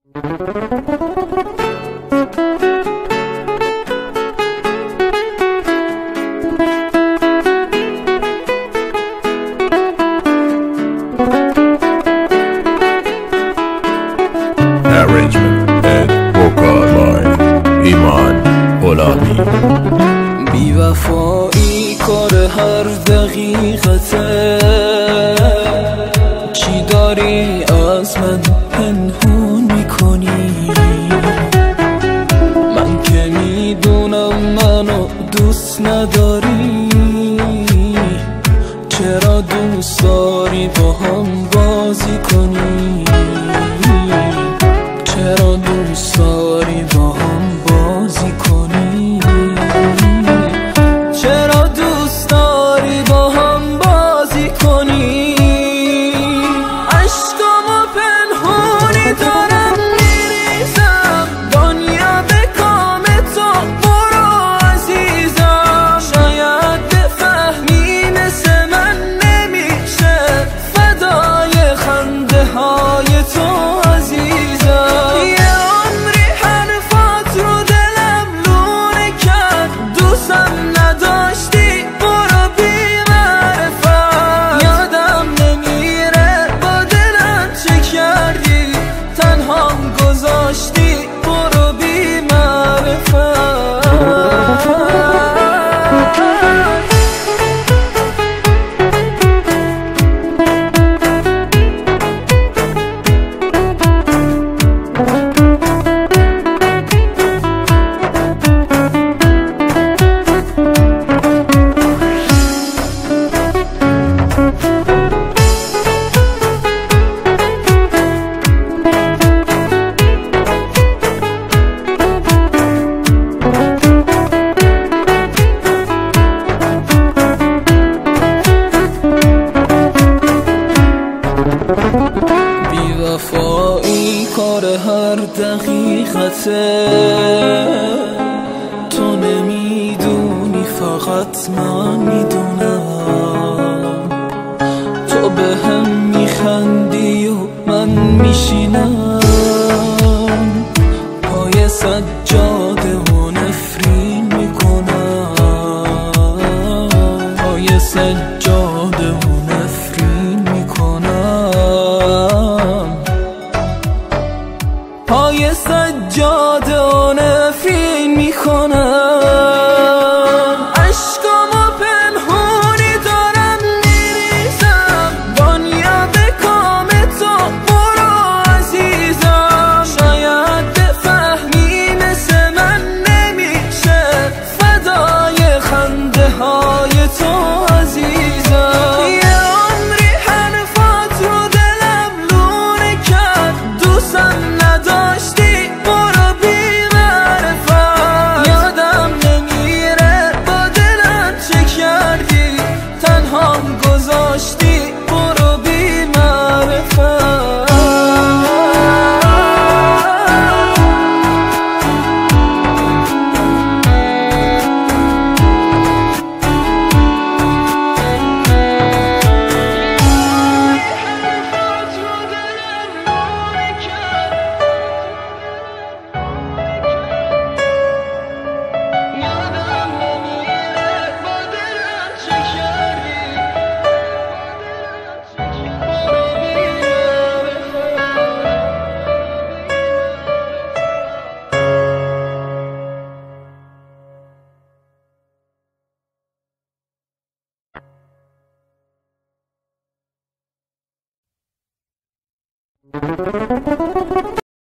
Arrangement and vocal by ایمان غلامی. بی وفایی کار هر دقیقته، چی داری از من پنهون میکنی؟ من که میدونم منو دوست نداری، چرا دوست داری با هم بازی کنی؟ چرا دوست داری با هم بازی کنی؟ چرا دوست داری با هم بازی کنی؟ عشقامو پنهونی دارم میریزم، دنیا به کام تو برو عزیزم. شاید بفهمی مثل من نمیشه فدای خنده های تو عزیزم. یه عمری حرفات رو دلم لونه کرد، دوستم نداشتی برو بی معرفت. یادم نمیره با دلم چه کردی، تنهام گذاشتی برو بی معرفت. بی وفایی کار هر دقیقته، تو نمیدونی فقط من میدونم. تو به هم میخندی و من میشینم پای سجاده و نفرین میکنم، پای سجاده و نفرین میکنم، پای سجاده و نفرین میکنم. عشقامو پنهونی دارم میریزم، دنیا به کام تو برو عزیزم. شاید بفهمی مثل من نمیشه فدای خنده های تو عزیزم. یه عمری حرفات رو دلم لونه کرد، دوستم نداشتی برو بی معرفت. یادم نمیره با دلم چه کردی، تنهام گذاشتی برو بی معرفت. Thank you.